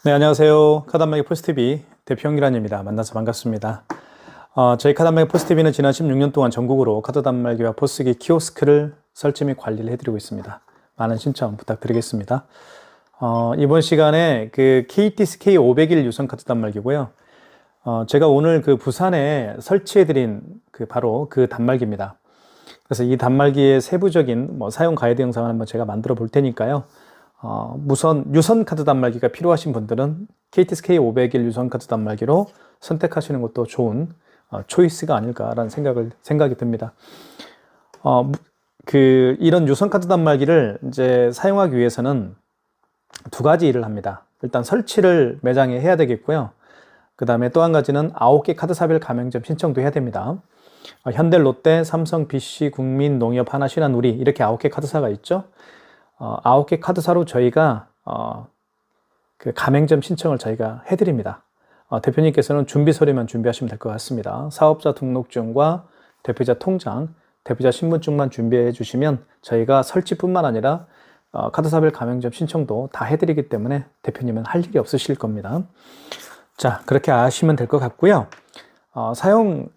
네, 안녕하세요. 카드한마기 포스TV 대표 형기란입니다. 만나서 반갑습니다. 저희 카드한마기 포스TV는 지난 16년 동안 전국으로 카드 단말기와 포스기 키오스크를 설치 및 관리를 해드리고 있습니다. 많은 신청 부탁드리겠습니다. 이번 시간에 그 KTSK 501 유선 카드 단말기고요. 제가 오늘 그 부산에 설치해드린 바로 그 단말기입니다. 그래서 이 단말기의 세부적인 사용 가이드 영상을 한번 제가 만들어 볼 테니까요. 유선 카드 단말기가 필요하신 분들은 KTSK 501 유선 카드 단말기로 선택하시는 것도 좋은 초이스가 아닐까라는 생각이 듭니다. 이런 유선 카드 단말기를 이제 사용하기 위해서는 두 가지 일을 합니다. 일단 설치를 매장에 해야 되겠고요. 그 다음에 또 한 가지는 9개 카드사별 가맹점 신청도 해야 됩니다. 현대, 롯데, 삼성, BC, 국민, 농협, 하나, 신한, 우리 이렇게 9개 카드사가 있죠. 9개 카드사로 저희가 그 가맹점 신청을 저희가 해드립니다. 대표님께서는 준비 서류만 준비하시면 될 것 같습니다. 사업자 등록증과 대표자 통장, 대표자 신분증만 준비해 주시면 저희가 설치뿐만 아니라 카드사별 가맹점 신청도 다 해드리기 때문에 대표님은 할 일이 없으실 겁니다. 자, 그렇게 아시면 될 것 같고요. 사용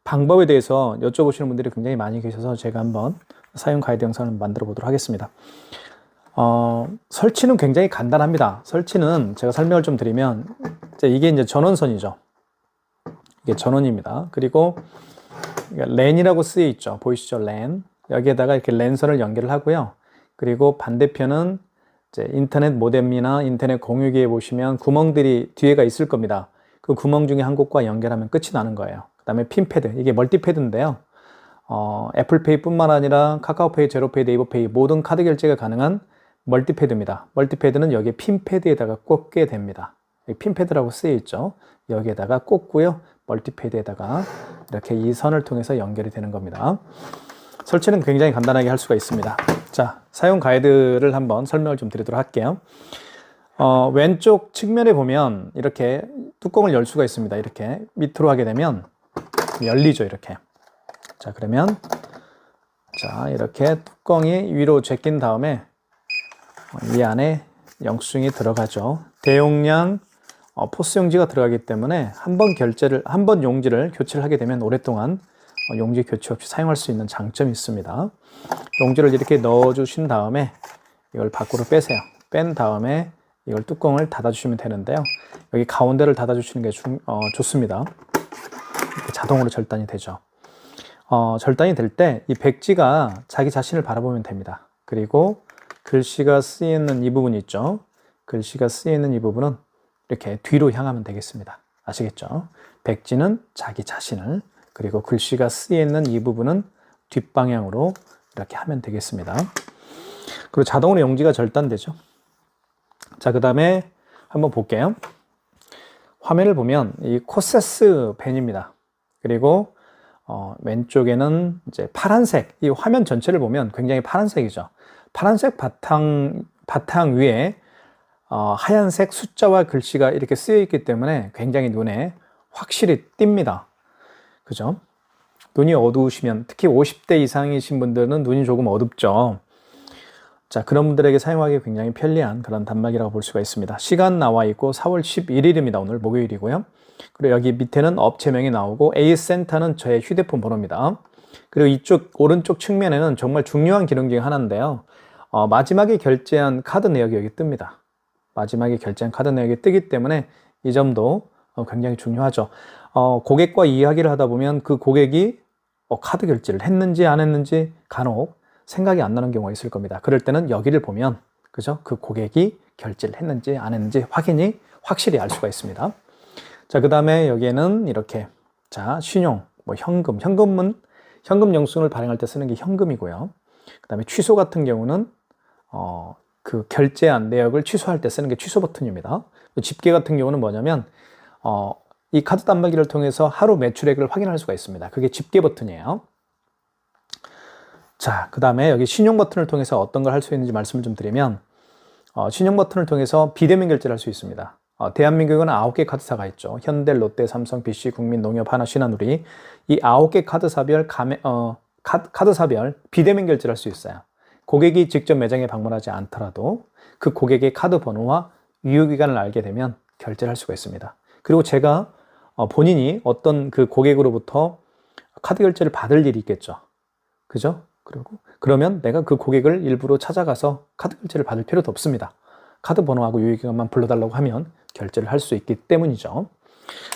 방법에 대해서 여쭤보시는 분들이 굉장히 많이 계셔서 제가 한번 사용 가이드 영상을 만들어 보도록 하겠습니다. 설치는 굉장히 간단합니다. 설치는 제가 설명을 좀 드리면, 이게 이제 전원선이죠. 이게 전원입니다. 그리고 랜이라고 쓰여 있죠. 보이시죠? 랜. 여기에다가 이렇게 랜선을 연결을 하고요. 그리고 반대편은 이제 인터넷 모뎀이나 인터넷 공유기에 보시면 구멍들이 뒤에가 있을 겁니다. 그 구멍 중에 한 곳과 연결하면 끝이 나는 거예요. 그 다음에 핀패드. 이게 멀티패드인데요. 애플페이 뿐만 아니라 카카오페이, 제로페이, 네이버페이 모든 카드 결제가 가능한 멀티패드입니다. 멀티패드는 여기에 핀패드에다가 꽂게 됩니다. 핀패드라고 쓰여 있죠. 여기에다가 꽂고요. 멀티패드에다가 이렇게 이 선을 통해서 연결이 되는 겁니다. 설치는 굉장히 간단하게 할 수가 있습니다. 자, 사용 가이드를 한번 설명을 좀 드리도록 할게요. 왼쪽 측면에 보면 이렇게 뚜껑을 열 수가 있습니다. 이렇게 밑으로 하게 되면 열리죠. 이렇게. 자, 그러면 이렇게 뚜껑이 위로 제낀 다음에 이 안에 영수증이 들어가죠. 대용량 포스 용지가 들어가기 때문에 한 번 용지를 교체를 하게 되면 오랫동안 용지 교체 없이 사용할 수 있는 장점이 있습니다. 용지를 이렇게 넣어 주신 다음에 이걸 밖으로 빼세요. 뺀 다음에 이걸 뚜껑을 닫아 주시면 되는데요. 여기 가운데를 닫아 주시는 게 좋습니다. 이렇게 자동으로 절단이 되죠. 절단이 될 때 이 백지가 자기 자신을 바라보면 됩니다. 그리고 글씨가 쓰여 있는 이 부분이 있죠. 글씨가 쓰여 있는 이 부분은 이렇게 뒤로 향하면 되겠습니다. 아시겠죠? 백지는 자기 자신을, 그리고 글씨가 쓰여 있는 이 부분은 뒷방향으로 이렇게 하면 되겠습니다. 그리고 자동으로 용지가 절단되죠. 자, 그 다음에 한번 볼게요. 화면을 보면 이 코세스 펜입니다. 그리고 왼쪽에는 이제 파란색, 이 화면 전체를 보면 굉장히 파란색이죠. 파란색 바탕 위에 하얀색 숫자와 글씨가 이렇게 쓰여 있기 때문에 굉장히 눈에 확실히 띕니다. 그죠? 눈이 어두우시면, 특히 50대 이상이신 분들은 눈이 조금 어둡죠. 자, 그런 분들에게 사용하기 굉장히 편리한 그런 단말기라고 볼 수가 있습니다. 시간 나와 있고 4월 11일입니다. 오늘 목요일이고요. 그리고 여기 밑에는 업체명이 나오고 AS센터는 저의 휴대폰 번호입니다. 그리고 이쪽 오른쪽 측면에는 정말 중요한 기능 중에 하나인데요. 마지막에 결제한 카드 내역이 여기 뜹니다. 마지막에 결제한 카드 내역이 뜨기 때문에 이 점도 굉장히 중요하죠. 고객과 이야기를 하다 보면 그 고객이 카드 결제를 했는지 안 했는지 간혹 생각이 안 나는 경우가 있을 겁니다. 그럴 때는 여기를 보면, 그죠? 그 고객이 결제를 했는지 안 했는지 확실히 알 수가 있습니다. 자, 그 다음에 여기에는 이렇게, 신용, 현금은, 현금 영수증을 발행할 때 쓰는 게 현금이고요. 그 다음에 취소 같은 경우는, 그 결제한 내역을 취소할 때 쓰는 게 취소 버튼입니다. 집계 같은 경우는 뭐냐면, 이 카드 단말기를 통해서 하루 매출액을 확인할 수가 있습니다. 그게 집계 버튼이에요. 자, 그 다음에 여기 신용 버튼을 통해서 어떤 걸 할 수 있는지 말씀을 좀 드리면, 신용 버튼을 통해서 비대면 결제를 할 수 있습니다. 대한민국에는 9개 카드사가 있죠. 현대, 롯데, 삼성, BC, 국민, 농협, 하나, 신한, 우리. 이 9개 카드사별 비대면 결제를 할 수 있어요. 고객이 직접 매장에 방문하지 않더라도 그 고객의 카드 번호와 유효기간을 알게 되면 결제를 할 수가 있습니다. 그리고 제가 본인이 어떤 그 고객으로부터 카드 결제를 받을 일이 있겠죠. 그죠? 그러면 내가 그 고객을 일부러 찾아가서 카드 결제를 받을 필요도 없습니다. 카드 번호하고 유효기간만 불러달라고 하면 결제를 할 수 있기 때문이죠.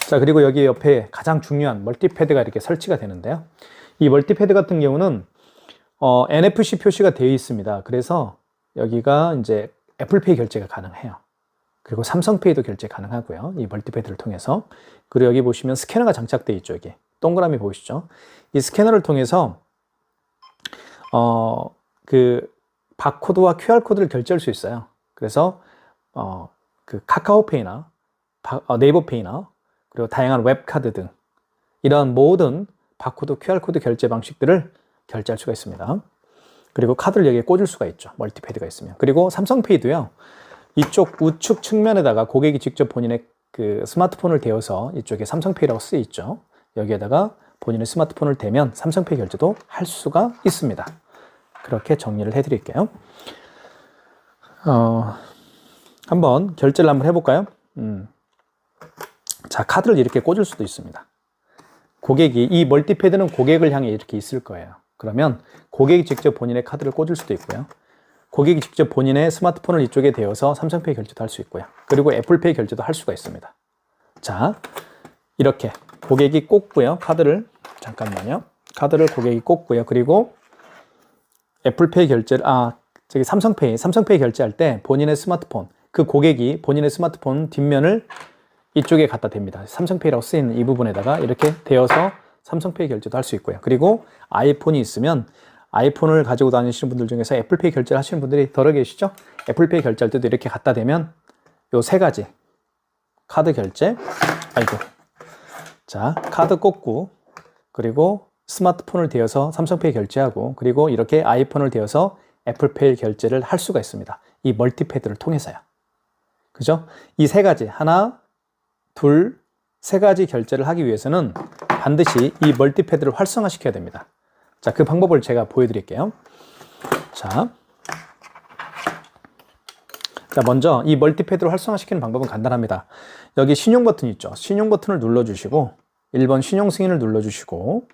자, 그리고 여기 옆에 가장 중요한 멀티패드가 이렇게 설치가 되는데요. 이 멀티패드 같은 경우는 NFC 표시가 되어 있습니다. 그래서 여기가 이제 애플페이 결제가 가능해요. 그리고 삼성페이도 결제 가능하고요. 이 멀티패드를 통해서. 그리고 여기 보시면 스캐너가 장착되어 있죠. 여기 동그라미 보이시죠? 이 스캐너를 통해서 그 바코드와 QR코드를 결제할 수 있어요. 그래서 그 카카오페이나 네이버페이나 그리고 다양한 웹카드 등 이런 모든 바코드, QR코드 결제 방식들을 결제할 수가 있습니다. 그리고 카드를 여기에 꽂을 수가 있죠. 멀티패드가 있으면. 그리고 삼성페이도요. 이쪽 우측 측면에다가 고객이 직접 본인의 그 스마트폰을 대어서 이쪽에 삼성페이라고 쓰여 있죠. 여기에다가 본인의 스마트폰을 대면 삼성페이 결제도 할 수가 있습니다. 그렇게 정리를 해드릴게요. 한번 결제를 한번 해볼까요? 자, 카드를 이렇게 꽂을 수도 있습니다. 고객이, 이 멀티패드는 고객을 향해 이렇게 있을 거예요. 그러면 고객이 직접 본인의 카드를 꽂을 수도 있고요. 고객이 직접 본인의 스마트폰을 이쪽에 대어서 삼성페이 결제도 할 수 있고요. 그리고 애플페이 결제도 할 수가 있습니다. 자, 이렇게 고객이 꽂고요. 카드를, 잠깐만요. 카드를 고객이 꽂고요. 그리고 애플페이 결제를, 저기 삼성페이 결제할 때 본인의 스마트폰, 그 고객이 본인의 스마트폰 뒷면을 이쪽에 갖다 댑니다. 삼성페이라고 쓰인 이 부분에다가 이렇게 대어서 삼성페이 결제도 할 수 있고요. 그리고 아이폰이 있으면 아이폰을 가지고 다니시는 분들 중에서 애플페이 결제를 하시는 분들이 덜어 계시죠? 애플페이 결제할 때도 이렇게 갖다 대면 요 세 가지 카드 결제, 자, 카드 꽂고 그리고 스마트폰을 대어서 삼성페이 결제하고 그리고 이렇게 아이폰을 대어서 애플페이 결제를 할 수가 있습니다. 이 멀티패드를 통해서요. 그죠? 이 세 가지, 하나, 둘, 세 가지 결제를 하기 위해서는 반드시 이 멀티패드를 활성화시켜야 됩니다. 자, 그 방법을 제가 보여드릴게요. 자, 먼저 이 멀티패드를 활성화시키는 방법은 간단합니다. 여기 신용 버튼 있죠? 신용 버튼을 눌러주시고 1번 신용 승인을 눌러주시고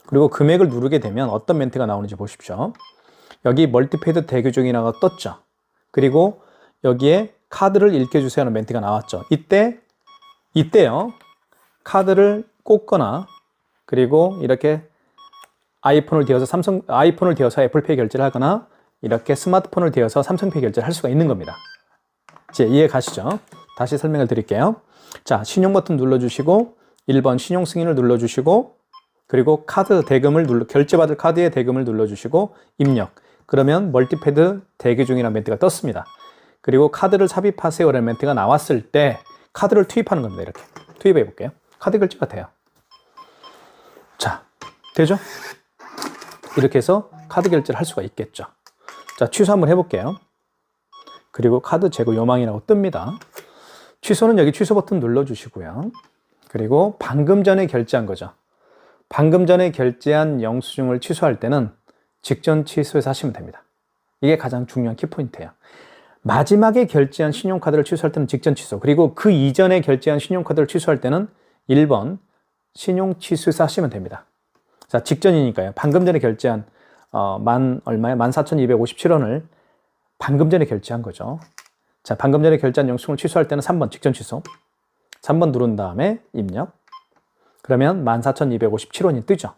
그리고 금액을 누르게 되면 어떤 멘트가 나오는지 보십시오. 여기 멀티패드 대기 중이라고 떴죠? 그리고 여기에 카드를 읽혀주세요 하는 멘트가 나왔죠? 이때요. 카드를 꽂거나 그리고 이렇게 아이폰을 대어서 애플페이 결제를 하거나 이렇게 스마트폰을 대어서 삼성페이 결제를 할 수가 있는 겁니다. 이제 이해 가시죠? 다시 설명을 드릴게요. 자, 신용 버튼 눌러주시고 1번 신용 승인을 눌러주시고 그리고 카드 대금을 결제받을 카드의 대금을 눌러주시고 입력. 그러면 멀티패드 대기 중이라는 멘트가 떴습니다. 그리고 카드를 삽입하세요라는 멘트가 나왔을 때 카드를 투입하는 겁니다. 이렇게 투입해 볼게요. 카드 결제가 돼요. 자, 되죠? 이렇게 해서 카드 결제를 할 수가 있겠죠. 자, 취소 한번 해볼게요. 그리고 카드 재고 요망이라고 뜹니다. 취소는 여기 취소 버튼 눌러주시고요. 그리고 방금 전에 결제한 거죠. 방금 전에 결제한 영수증을 취소할 때는 직전 취소해서 하시면 됩니다. 이게 가장 중요한 키포인트예요. 마지막에 결제한 신용카드를 취소할 때는 직전 취소, 그리고 그 이전에 결제한 신용카드를 취소할 때는 1번 신용 취소해서 하시면 됩니다. 자, 직전이니까요. 방금 전에 결제한 얼마에 14,257원을 방금 전에 결제한 거죠. 자, 방금 전에 결제한 영수증을 취소할 때는 3번 직전 취소. 3번 누른 다음에 입력. 그러면 14,257원이 뜨죠.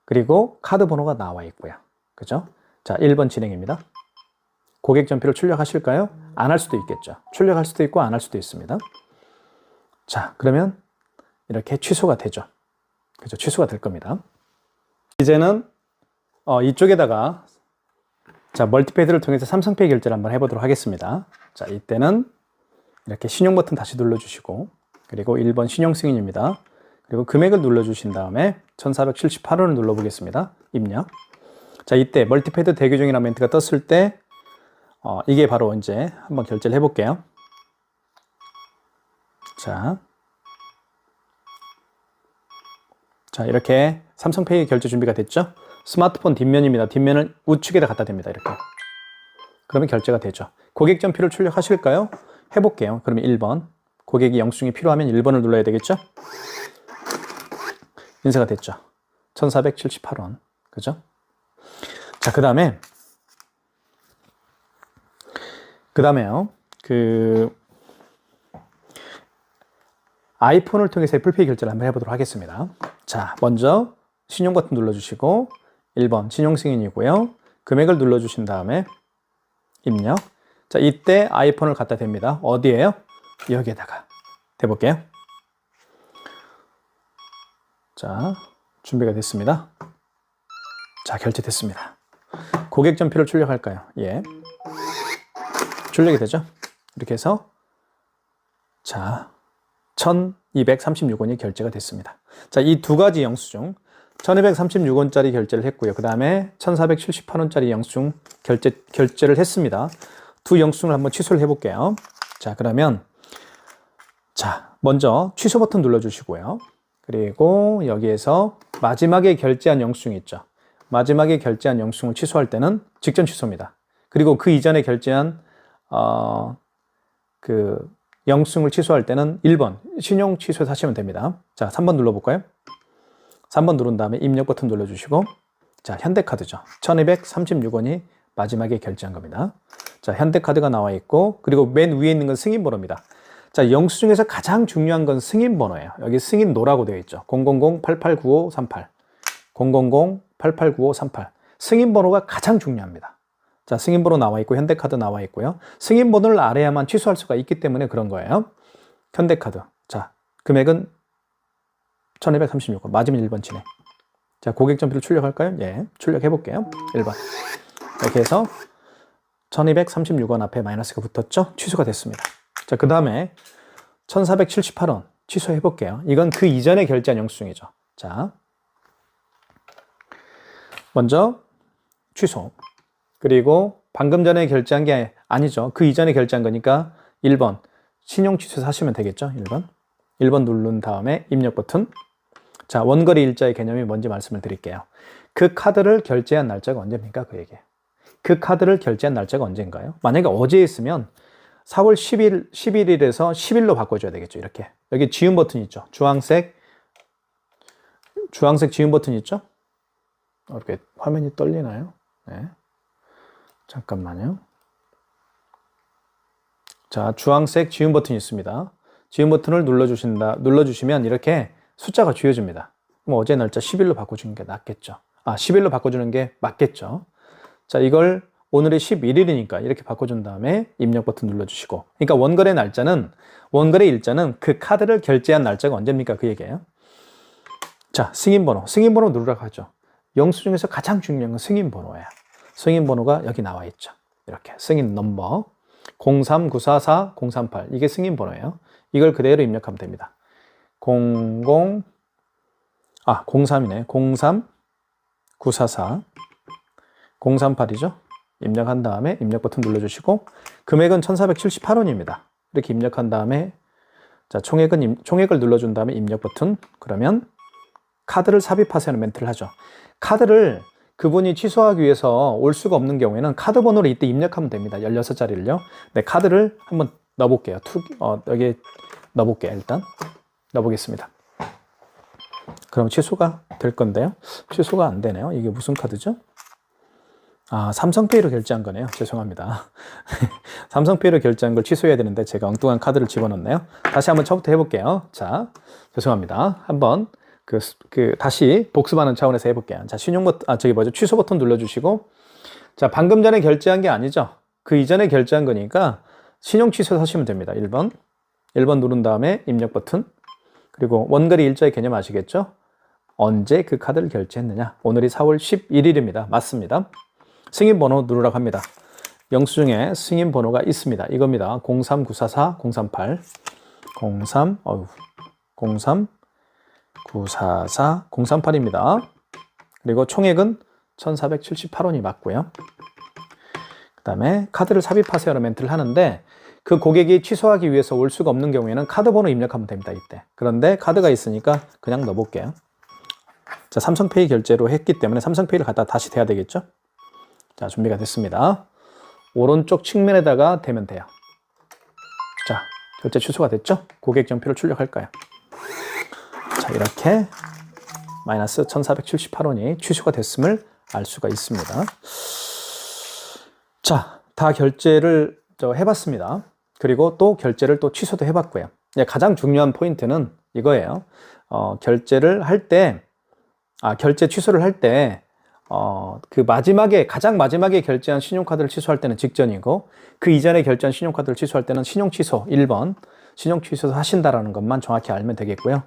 그리고 카드 번호가 나와 있고요. 그죠? 자, 1번 진행입니다. 고객 전표를 출력하실까요? 안 할 수도 있겠죠. 출력할 수도 있고 안 할 수도 있습니다. 자, 그러면 이렇게 취소가 되죠. 그죠? 취소가 될 겁니다. 이제는 이쪽에다가 자, 멀티패드를 통해서 삼성페이 결제를 한번 해보도록 하겠습니다. 자, 이때는 이렇게 신용 버튼 다시 눌러주시고 그리고 1번 신용 승인입니다. 그리고 금액을 눌러주신 다음에 1,478원을 눌러보겠습니다. 입력. 자, 이때 멀티패드 대기 중이라는 멘트가 떴을 때 이게 바로 이제 한번 결제를 해볼게요. 자, 이렇게 삼성페이 결제 준비가 됐죠? 스마트폰 뒷면입니다. 뒷면을 우측에다 갖다 댑니다. 이렇게. 그러면 결제가 되죠. 고객 전표를 출력하실까요? 해볼게요. 그러면 1번. 고객이 영수증이 필요하면 1번을 눌러야 되겠죠? 인쇄가 됐죠. 1478원. 그죠? 자, 그 다음에요. 아이폰을 통해서 애플페이 결제를 한번 해보도록 하겠습니다. 자, 먼저 신용 버튼 눌러주시고 1번 신용 승인이고요. 금액을 눌러주신 다음에 입력. 자, 이때 아이폰을 갖다 댑니다. 어디에요? 여기에다가 대볼게요. 자, 준비가 됐습니다. 자, 결제됐습니다. 고객 전표를 출력할까요? 예. 출력이 되죠? 이렇게 해서 자, 1236원이 결제가 됐습니다. 자, 이 두 가지 영수증 1236원짜리 결제를 했고요. 그 다음에 1478원짜리 영수증 결제를 했습니다. 두 영수증을 한번 취소를 해볼게요. 자, 그러면 자, 먼저 취소 버튼 눌러주시고요. 그리고 여기에서 마지막에 결제한 영수증 있죠. 마지막에 결제한 영수증을 취소할 때는 직전 취소입니다. 그리고 그 이전에 결제한 영수증을 취소할 때는 1번 신용 취소해서 하시면 됩니다. 자, 3번 눌러볼까요? 3번 누른 다음에 입력 버튼 눌러주시고 자, 현대카드죠. 1236원이 마지막에 결제한 겁니다. 자, 현대카드가 나와 있고 그리고 맨 위에 있는 건 승인번호입니다. 자, 영수증에서 가장 중요한 건 승인번호예요. 여기 승인노라고 되어 있죠. 000-889538 000-889538 승인번호가 가장 중요합니다. 자, 승인번호 나와 있고 현대카드 나와 있고요. 승인번호를 알아야만 취소할 수가 있기 때문에 그런 거예요. 현대카드. 자, 금액은 1236원. 맞으면 1번 치네. 자, 고객 전표를 출력할까요? 예, 출력해 볼게요. 1번. 이렇게 해서 1236원 앞에 마이너스가 붙었죠? 취소가 됐습니다. 자, 그 다음에 1478원 취소해 볼게요. 이건 그 이전에 결제한 영수증이죠. 자, 먼저 취소. 그리고 방금 전에 결제한 게 아니죠. 그 이전에 결제한 거니까 1번 신용 취소해서 하시면 되겠죠. 1번 누른 다음에 입력 버튼. 자, 원거리 일자의 개념이 뭔지 말씀을 드릴게요. 그 카드를 결제한 날짜가 언제입니까? 그 얘기예요. 그 카드를 결제한 날짜가 언제인가요? 만약에 어제 했으면 4월 11일에서 10일로 바꿔줘야 되겠죠. 이렇게. 여기 지운 버튼 있죠. 주황색 지운 버튼 있죠. 이렇게 화면이 떨리나요? 네. 잠깐만요. 자, 주황색 지운 버튼이 있습니다. 지운 버튼을 눌러주시면 이렇게 숫자가 지워집니다. 그럼 어제 날짜 10일로 바꿔주는 게 낫겠죠. 10일로 바꿔주는 게 맞겠죠. 자, 이걸 오늘이 11일이니까 이렇게 바꿔준 다음에 입력 버튼 눌러주시고. 그러니까 원거래 일자는 그 카드를 결제한 날짜가 언제입니까? 그 얘기예요. 자, 승인번호 누르라고 하죠. 영수증에서 가장 중요한 건 승인번호예요. 승인번호가 여기 나와 있죠. 이렇게 승인 넘버 03944-038 이게 승인번호예요. 이걸 그대로 입력하면 됩니다. 03이네. 03944 038이죠. 입력한 다음에 입력 버튼 눌러주시고 금액은 1478원입니다. 이렇게 입력한 다음에 자, 총액을 눌러준 다음에 입력 버튼. 그러면 카드를 삽입하세요 하는 멘트를 하죠. 카드를 그분이 취소하기 위해서 올 수가 없는 경우에는 카드 번호를 이때 입력하면 됩니다. 16자리를요. 네, 카드를 한번 넣어볼게요. 여기 넣어볼게요. 일단 넣어보겠습니다. 그럼 취소가 될 건데요. 취소가 안 되네요. 이게 무슨 카드죠? 삼성페이로 결제한 거네요. 죄송합니다. 삼성페이로 결제한 걸 취소해야 되는데 제가 엉뚱한 카드를 집어넣네요. 다시 한번 처음부터 해볼게요. 자, 죄송합니다. 한번 다시 복습하는 차원에서 해볼게요. 자, 취소 버튼 눌러주시고, 자, 방금 전에 결제한 게 아니죠. 그 이전에 결제한 거니까 신용 취소해서 하시면 됩니다. 1번 누른 다음에 입력 버튼. 그리고 원거리 일자의 개념 아시겠죠? 언제 그 카드를 결제했느냐? 오늘이 4월 11일입니다. 맞습니다. 승인번호 누르라고 합니다. 영수증에 승인번호가 있습니다. 이겁니다. 03944-038 03944-038입니다. 그리고 총액은 1478원이 맞고요. 그 다음에 카드를 삽입하세요라는 멘트를 하는데 그 고객이 취소하기 위해서 올 수가 없는 경우에는 카드 번호 입력하면 됩니다. 이때. 그런데 카드가 있으니까 그냥 넣어볼게요. 자, 삼성페이 결제로 했기 때문에 삼성페이를 갖다 다시 대야 되겠죠? 자, 준비가 됐습니다. 오른쪽 측면에다가 대면 돼요. 자, 결제 취소가 됐죠? 고객 정표를 출력할까요? 자, 이렇게 마이너스 1478원이 취소가 됐음을 알 수가 있습니다. 자, 다 결제를 해봤습니다. 그리고 또 결제를 또 취소도 해봤고요. 가장 중요한 포인트는 이거예요. 결제를 할 때, 결제 취소를 할 때, 그 가장 마지막에 결제한 신용카드를 취소할 때는 직전이고, 그 이전에 결제한 신용카드를 취소할 때는 신용 취소 1번, 신용 취소 하신다라는 것만 정확히 알면 되겠고요.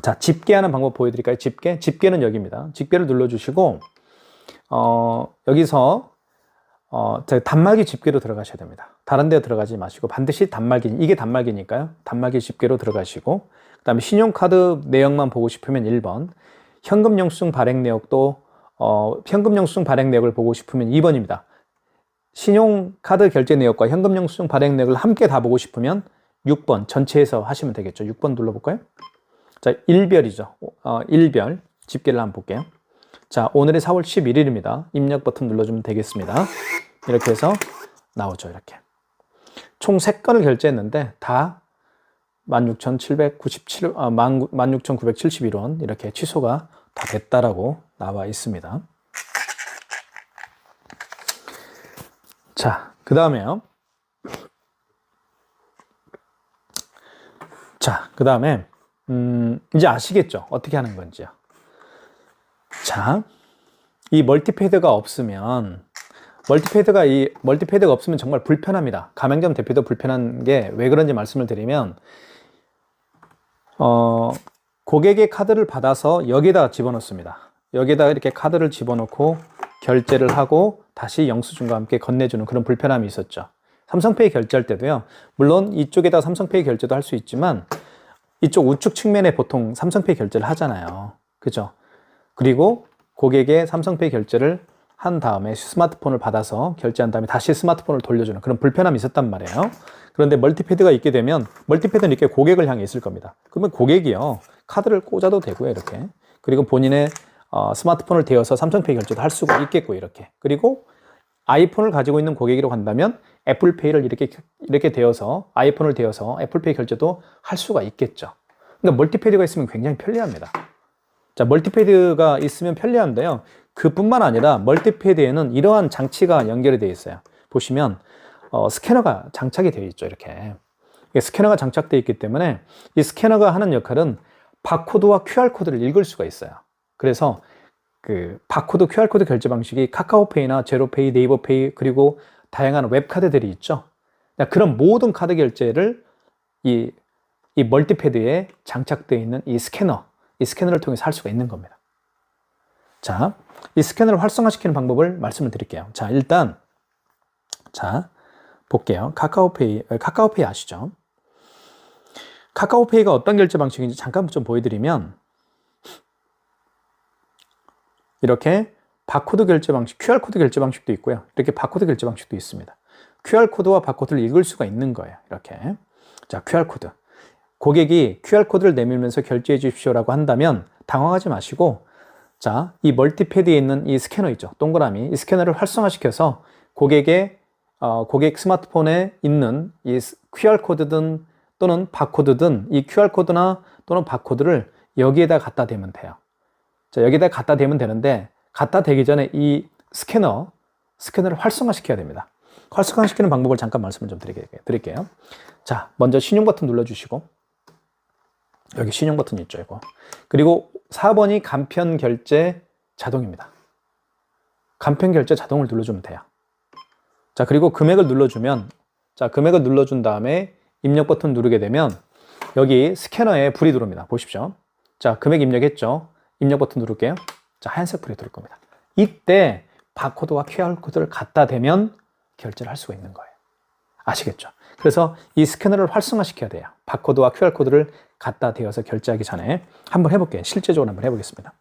자, 집계하는 방법 보여드릴까요? 집계는 여기입니다. 집계를 눌러주시고, 여기서, 단말기 집계로 들어가셔야 됩니다. 다른 데 들어가지 마시고, 반드시 이게 단말기니까요. 단말기 집계로 들어가시고, 그 다음에 신용카드 내역만 보고 싶으면 1번, 현금 영수증 발행 내역도, 현금 영수증 발행 내역을 보고 싶으면 2번입니다. 신용카드 결제 내역과 현금 영수증 발행 내역을 함께 다 보고 싶으면 6번, 전체에서 하시면 되겠죠. 6번 눌러볼까요? 자, 일별이죠. 일별 집계를 한번 볼게요. 자, 오늘이 4월 11일입니다. 입력 버튼 눌러주면 되겠습니다. 이렇게 해서 나오죠. 이렇게. 총 3건을 결제했는데 다 16,971원 이렇게 취소가 다 됐다라고 나와 있습니다. 자, 그 다음에요. 이제 아시겠죠? 어떻게 하는 건지요. 자, 이 멀티패드가 없으면 정말 불편합니다. 가맹점 대표도 불편한 게 왜 그런지 말씀을 드리면, 고객의 카드를 받아서 여기다가 집어넣습니다. 여기다가 이렇게 카드를 집어넣고 결제를 하고 다시 영수증과 함께 건네주는 그런 불편함이 있었죠. 삼성페이 결제할 때도요. 물론 이쪽에다 삼성페이 결제도 할 수 있지만 이쪽 우측 측면에 보통 삼성페이 결제를 하잖아요. 그죠? 그리고 고객의 삼성페이 결제를 한 다음에 스마트폰을 받아서 결제한 다음에 다시 스마트폰을 돌려주는 그런 불편함이 있었단 말이에요. 그런데 멀티패드가 있게 되면 멀티패드는 이렇게 고객을 향해 있을 겁니다. 그러면 고객이요. 카드를 꽂아도 되고요. 이렇게. 그리고 본인의 스마트폰을 대어서 삼성페이 결제도 할 수가 있겠고 이렇게. 그리고 아이폰을 가지고 있는 고객이라고 한다면 애플페이를 이렇게 대어서 아이폰을 대어서 애플페이 결제도 할 수가 있겠죠. 그러니까 멀티패드가 있으면 굉장히 편리합니다. 자, 멀티패드가 있으면 편리한데요. 그뿐만 아니라 멀티패드에는 이러한 장치가 연결이 되어 있어요. 보시면 스캐너가 장착이 되어 있죠. 이렇게. 스캐너가 장착되어 있기 때문에 이 스캐너가 하는 역할은 바코드와 QR코드를 읽을 수가 있어요. 그래서 그 바코드, QR코드 결제 방식이 카카오페이나 제로페이, 네이버페이 그리고 다양한 웹카드들이 있죠. 그런 모든 카드 결제를 이 멀티패드에 장착되어 있는 이 스캐너를 통해서 할 수가 있는 겁니다. 자, 이 스캐너를 활성화시키는 방법을 말씀을 드릴게요. 자, 일단 볼게요. 카카오페이 아시죠? 카카오페이가 어떤 결제 방식인지 잠깐 좀 보여드리면 이렇게 바코드 결제 방식, QR코드 결제 방식도 있고요. 이렇게 바코드 결제 방식도 있습니다. QR코드와 바코드를 읽을 수가 있는 거예요. 이렇게. 자, QR코드. 고객이 QR코드를 내밀면서 결제해 주십시오라고 한다면 당황하지 마시고, 자, 이 멀티패드에 있는 이 스캐너 있죠. 동그라미. 이 스캐너를 활성화시켜서 고객 스마트폰에 있는 이 QR코드든 또는 바코드든 이 QR코드나 또는 바코드를 여기에다 갖다 대면 돼요. 자, 여기에다 갖다 대면 되는데 갖다 대기 전에 이 스캐너를 활성화시켜야 됩니다. 활성화시키는 방법을 잠깐 말씀을 좀 드릴게요. 자, 먼저 신용 버튼 눌러주시고 여기 신용 버튼 있죠, 이거. 그리고 4번이 간편 결제 자동입니다. 간편 결제 자동을 눌러주면 돼요. 자, 그리고 금액을 눌러주면, 자, 금액을 눌러준 다음에 입력 버튼 누르게 되면 여기 스캐너에 불이 들어옵니다. 보십시오. 자, 금액 입력했죠? 입력 버튼 누를게요. 자, 하얀색 불이 들어올 겁니다. 이때 바코드와 QR코드를 갖다 대면 결제를 할 수가 있는 거예요. 아시겠죠? 그래서 이 스캐너를 활성화시켜야 돼요. 바코드와 QR코드를 갖다 대어서 결제하기 전에 한번 해볼게요. 실제적으로 한번 해보겠습니다.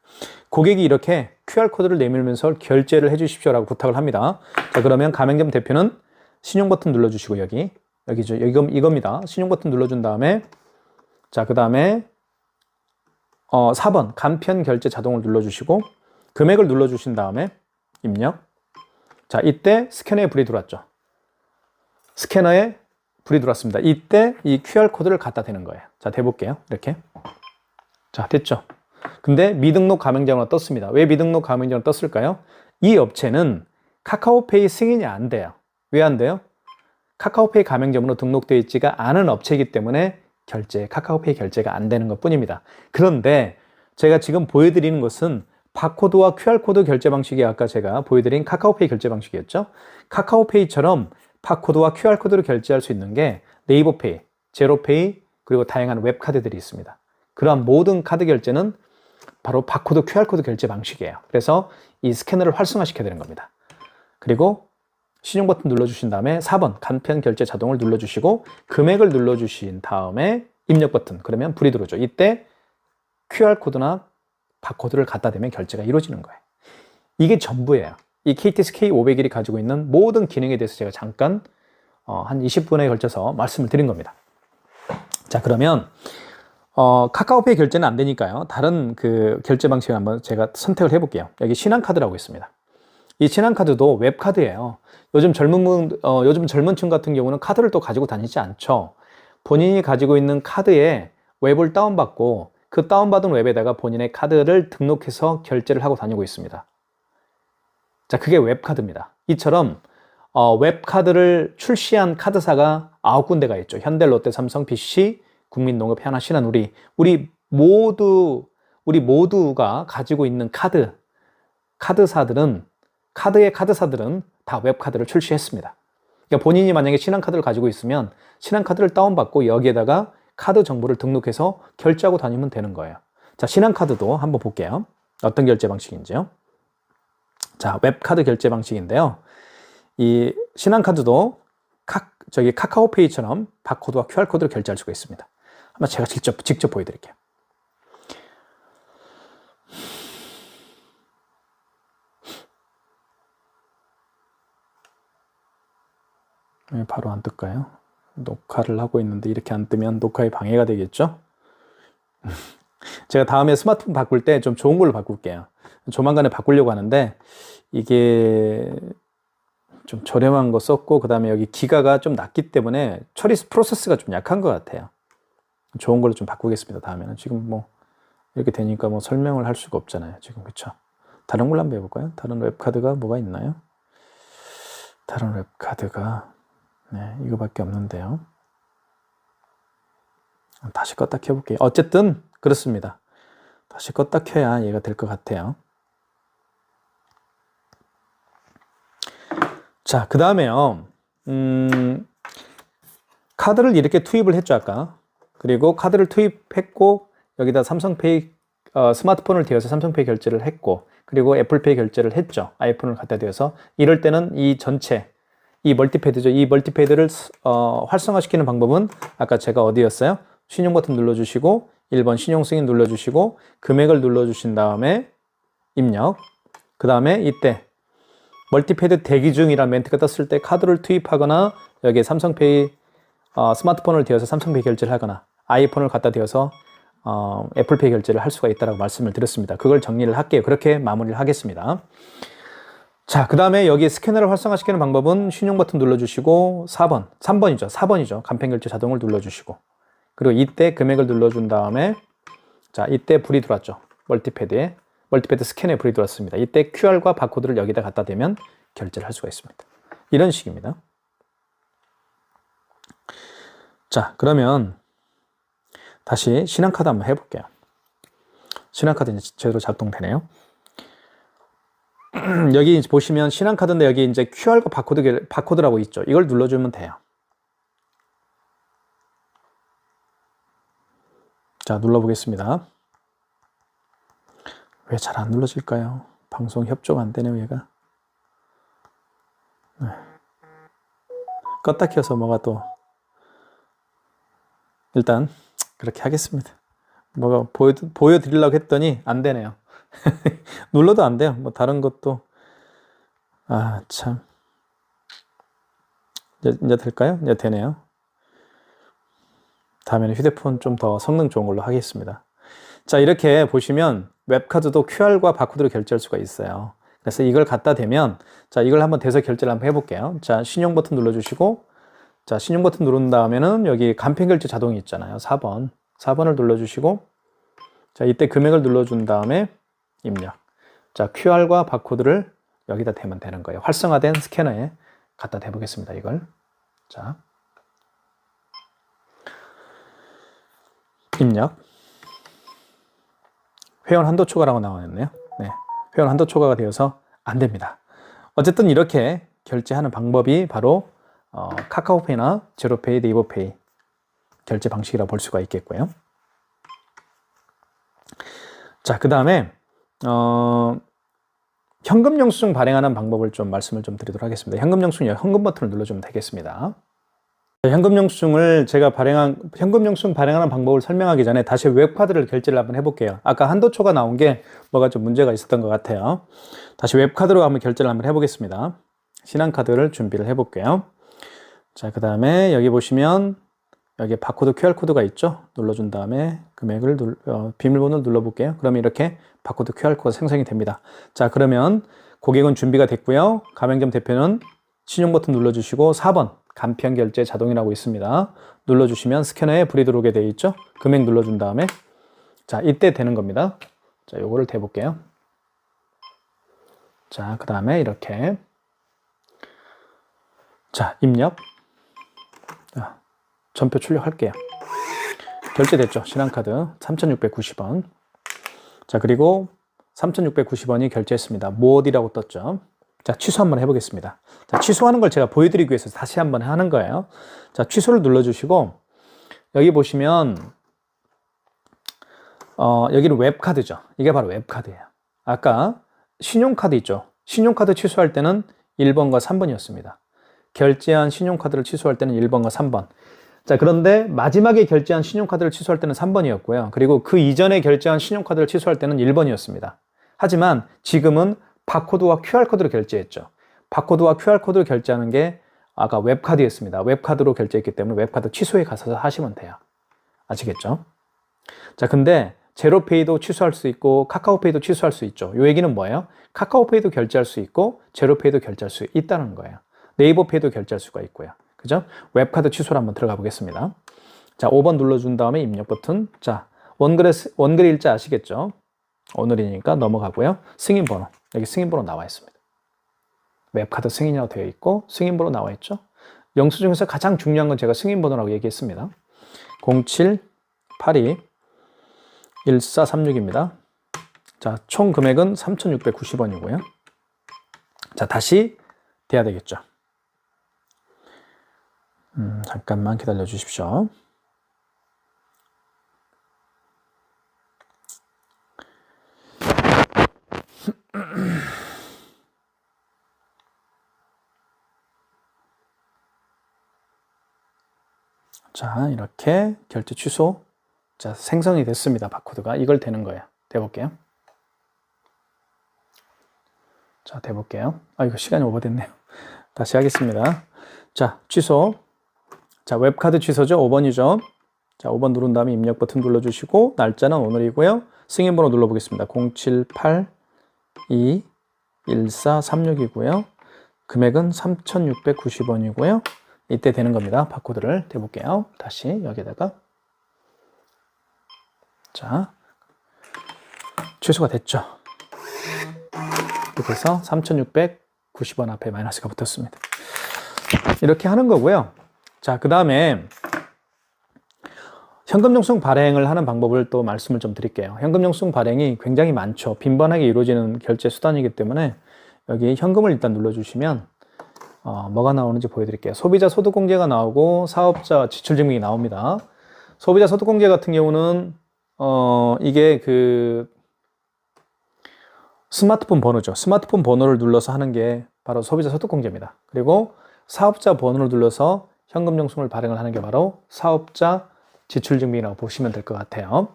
고객이 이렇게 QR코드를 내밀면서 결제를 해주십시오라고 부탁을 합니다. 자, 그러면 가맹점 대표는 신용 버튼 눌러주시고 여기죠. 이겁니다. 신용 버튼 눌러준 다음에 자, 그 다음에 4번 간편 결제 자동을 눌러주시고 금액을 눌러주신 다음에 입력. 자, 이때 스캐너에 불이 들어왔죠. 스캐너에 불이 들어왔습니다. 이때 이 QR코드를 갖다 대는 거예요. 자, 대볼게요. 이렇게. 자, 됐죠? 근데 미등록 가맹점으로 떴습니다. 왜 미등록 가맹점으로 떴을까요? 이 업체는 카카오페이 승인이 안 돼요. 왜 안 돼요? 카카오페이 가맹점으로 등록되어 있지가 않은 업체이기 때문에 카카오페이 결제가 안 되는 것 뿐입니다. 그런데 제가 지금 보여드리는 것은 바코드와 QR코드 결제 방식이 아까 제가 보여드린 카카오페이 결제 방식이었죠. 카카오페이처럼 바코드와 QR코드를 결제할 수 있는 게 네이버페이, 제로페이, 그리고 다양한 웹카드들이 있습니다. 그러한 모든 카드 결제는 바로 바코드, QR코드 결제 방식이에요. 그래서 이 스캐너를 활성화시켜야 되는 겁니다. 그리고 신용 버튼 눌러주신 다음에 4번 간편 결제 자동을 눌러주시고 금액을 눌러주신 다음에 입력 버튼, 그러면 불이 들어오죠. 이때 QR코드나 바코드를 갖다 대면 결제가 이루어지는 거예요. 이게 전부예요. 이 KTX K501이 가지고 있는 모든 기능에 대해서 제가 잠깐 한 20분에 걸쳐서 말씀을 드린 겁니다. 자, 그러면 카카오페이 결제는 안 되니까요. 다른 그 결제 방식을 한번 제가 선택을 해볼게요. 여기 신한카드라고 있습니다. 이 신한카드도 웹카드예요. 요즘 젊은 층 같은 경우는 카드를 또 가지고 다니지 않죠. 본인이 가지고 있는 카드에 웹을 다운받고 그 다운받은 웹에다가 본인의 카드를 등록해서 결제를 하고 다니고 있습니다. 자, 그게 웹카드입니다. 이처럼 웹카드를 출시한 카드사가 9군데가 있죠. 현대, 롯데, 삼성, BC, 국민농업, 하나, 신한, 우리 모두가 가지고 있는 카드사들은 다 웹카드를 출시했습니다. 그러니까 본인이 만약에 신한카드를 가지고 있으면 신한카드를 다운받고 여기에다가 카드 정보를 등록해서 결제하고 다니면 되는 거예요. 자, 신한카드도 한번 볼게요. 어떤 결제 방식인지요. 자, 웹카드 결제 방식인데요. 이 신한카드도 카카오페이처럼 바코드와 QR코드를 결제할 수가 있습니다. 한번 제가 직접 보여드릴게요. 왜 바로 안 뜰까요? 녹화를 하고 있는데 이렇게 안 뜨면 녹화에 방해가 되겠죠? 제가 다음에 스마트폰 바꿀 때 좀 좋은 걸로 바꿀게요. 조만간에 바꾸려고 하는데 이게 좀 저렴한 거 썼고 그 다음에 여기 기가가 좀 낮기 때문에 처리 프로세스가 좀 약한 것 같아요. 좋은 걸로 좀 바꾸겠습니다. 다음에는. 지금 뭐 이렇게 되니까 뭐 설명을 할 수가 없잖아요. 지금. 그쵸? 다른 걸로 한번 해볼까요? 다른 웹카드가 뭐가 있나요? 다른 웹카드가 네, 이거밖에 없는데요. 다시 껐다 켜볼게요. 어쨌든 그렇습니다. 다시 껐다 켜야 얘가 될 것 같아요. 자, 그 다음에요. 카드를 이렇게 투입을 했죠, 아까. 그리고 카드를 투입했고 여기다 삼성페이 스마트폰을 대어서 삼성페이 결제를 했고 그리고 애플페이 결제를 했죠. 아이폰을 갖다 대어서 이럴 때는 이 전체 이 멀티패드죠. 이 멀티패드를 활성화시키는 방법은 아까 제가 어디였어요? 신용 버튼 눌러주시고 1번 신용 승인 눌러주시고 금액을 눌러주신 다음에 입력. 그 다음에 이때 멀티패드 대기 중이라는 멘트가 떴을 때 카드를 투입하거나 여기에 삼성페이 스마트폰을 대어서 삼성페이 결제를 하거나 아이폰을 갖다 대어서 애플페이 결제를 할 수가 있다고 말씀을 드렸습니다. 그걸 정리를 할게요. 그렇게 마무리를 하겠습니다. 자, 그 다음에 여기 스캐너를 활성화시키는 방법은 신용 버튼 눌러주시고 3번이죠. 간편결제 자동을 눌러주시고 그리고 이때 금액을 눌러준 다음에 자, 이때 불이 들어왔죠. 멀티패드 스캐너에 불이 들어왔습니다. 이때 QR과 바코드를 여기다 갖다 대면 결제를 할 수가 있습니다. 이런 식입니다. 자, 그러면 다시 신한카드 한번 해볼게요. 신한카드 이제 제대로 작동되네요. 여기 보시면 신한카드인데 여기 이제 QR과 바코드라고 있죠. 이걸 눌러주면 돼요. 자, 눌러보겠습니다. 왜 잘 안 눌러질까요? 방송 협조가 안 되네요, 얘가. 네. 껐다 켜서 뭐가 또 일단 그렇게 하겠습니다. 뭐가 보여드리려고 했더니 안 되네요. 눌러도 안 돼요. 뭐 다른 것도 참 이제 될까요? 이제 되네요. 다음에는 휴대폰 좀 더 성능 좋은 걸로 하겠습니다. 자, 이렇게 보시면 웹카드도 QR과 바코드로 결제할 수가 있어요. 그래서 이걸 갖다 대면 자, 이걸 한번 대서 결제를 한번 해볼게요. 자, 신용 버튼 눌러주시고 자, 신용 버튼 누른 다음에는 여기 간편결제 자동이 있잖아요. 4번. 4번을 눌러주시고, 자, 이때 금액을 눌러준 다음에 입력. 자, QR과 바코드를 여기다 대면 되는 거예요. 활성화된 스캐너에 갖다 대보겠습니다. 이걸. 자, 입력. 회원 한도 초과라고 나와있네요. 네, 회원 한도 초과가 되어서 안 됩니다. 어쨌든 이렇게 결제하는 방법이 바로 카카오페이나 제로페이, 네이버페이 결제 방식이라고 볼 수가 있겠고요. 자, 그 다음에 현금 영수증 발행하는 방법을 좀 말씀을 좀 드리도록 하겠습니다. 현금 영수증 현금 버튼을 눌러주면 되겠습니다. 현금 영수증을 제가 현금 영수증 발행하는 방법을 설명하기 전에 다시 웹카드를 결제를 한번 해볼게요. 아까 한도초가 나온 게 뭐가 좀 문제가 있었던 것 같아요. 다시 웹카드로 한번 결제를 한번 해보겠습니다. 신한카드를 준비를 해볼게요. 자, 그 다음에 여기 보시면 여기 바코드 QR코드가 있죠. 눌러준 다음에 금액을 비밀번호를 눌러볼게요. 그러면 이렇게 바코드 QR코드가 생성이 됩니다. 자, 그러면 고객은 준비가 됐고요. 가맹점 대표는 신용 버튼 눌러주시고 4번 간편결제 자동이라고 있습니다. 눌러주시면 스캐너에 불이 들어오게 되어 있죠. 금액 눌러준 다음에 자, 이때 되는 겁니다. 자, 요거를 대볼게요. 자, 그 다음에 이렇게 자, 입력. 자, 전표 출력할게요. 결제됐죠. 신한카드 3,690원. 자, 그리고 3,690원이 결제했습니다. 무엇이라고 떴죠. 자, 취소 한번 해보겠습니다. 자, 취소하는 걸 제가 보여드리기 위해서 다시 한번 하는 거예요. 자, 취소를 눌러주시고 여기 보시면 여기는 웹카드죠. 이게 바로 웹카드예요. 아까 신용카드 있죠. 신용카드 취소할 때는 1번과 3번이었습니다. 결제한 신용카드를 취소할 때는 1번과 3번. 자, 그런데 마지막에 결제한 신용카드를 취소할 때는 3번이었고요. 그리고 그 이전에 결제한 신용카드를 취소할 때는 1번이었습니다. 하지만 지금은 바코드와 QR코드로 결제했죠. 바코드와 QR코드로 결제하는 게 아까 웹카드였습니다. 웹카드로 결제했기 때문에 웹카드 취소에 가서 하시면 돼요. 아시겠죠? 자, 근데 제로페이도 취소할 수 있고 카카오페이도 취소할 수 있죠. 이 얘기는 뭐예요? 카카오페이도 결제할 수 있고 제로페이도 결제할 수 있다는 거예요. 네이버페이도 결제할 수가 있고요. 그죠? 웹카드 취소를 한번 들어가 보겠습니다. 자, 5번 눌러준 다음에 입력 버튼. 자, 원글 일자 아시겠죠? 오늘이니까 넘어가고요. 승인번호. 여기 승인번호 나와 있습니다. 웹카드 승인이라고 되어 있고 승인번호 나와 있죠. 영수증에서 가장 중요한 건 제가 승인번호라고 얘기했습니다. 07821436입니다. 자, 총 금액은 3,690원이고요. 자, 다시 돼야 되겠죠. 잠깐만 기다려 주십시오. 자, 이렇게 결제 취소. 자, 생성이 됐습니다. 바코드가. 이걸 대는 거예요. 대볼게요. 자, 대볼게요. 아, 이거 시간이 오버됐네요. 다시 하겠습니다. 자, 취소. 자, 웹카드 취소죠. 5번이죠. 자, 5번 누른 다음에 입력 버튼 눌러주시고 날짜는 오늘이고요. 승인번호 눌러보겠습니다. 07821436이고요. 금액은 3,690원이고요. 이때 되는 겁니다. 바코드를 대볼게요. 다시 여기다가 자, 취소가 됐죠. 이렇게 해서 3,690원 앞에 마이너스가 붙었습니다. 이렇게 하는 거고요. 자, 그 다음에 현금 영수증 발행을 하는 방법을 또 말씀을 좀 드릴게요. 현금 영수증 발행이 굉장히 많죠. 빈번하게 이루어지는 결제 수단이기 때문에 여기 현금을 일단 눌러주시면 뭐가 나오는지 보여드릴게요. 소비자 소득공제가 나오고 사업자 지출증명이 나옵니다. 소비자 소득공제 같은 경우는 이게 그 스마트폰 번호죠. 스마트폰 번호를 눌러서 하는 게 바로 소비자 소득공제입니다. 그리고 사업자 번호를 눌러서 현금 영수증을 발행을 하는 게 바로 사업자 지출증명이라고 보시면 될 것 같아요.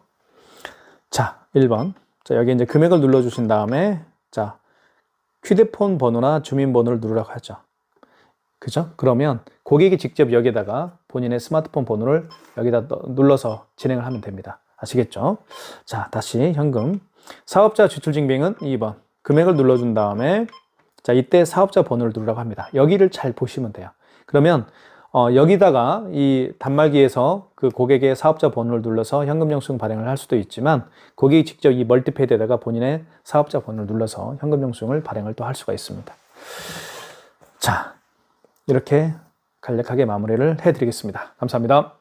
자, 1번. 자, 여기 이제 금액을 눌러주신 다음에 자, 휴대폰 번호나 주민번호를 누르라고 하죠. 그죠? 그러면 고객이 직접 여기다가 본인의 스마트폰 번호를 여기다 눌러서 진행을 하면 됩니다. 아시겠죠? 자, 다시 현금. 사업자 지출증명은 2번. 금액을 눌러준 다음에 자, 이때 사업자 번호를 누르라고 합니다. 여기를 잘 보시면 돼요. 그러면 여기다가 이 단말기에서 그 고객의 사업자 번호를 눌러서 현금 영수증 발행을 할 수도 있지만 고객이 직접 이 멀티패드에다가 본인의 사업자 번호를 눌러서 현금 영수증을 발행을 또 할 수가 있습니다. 자, 이렇게 간략하게 마무리를 해드리겠습니다. 감사합니다.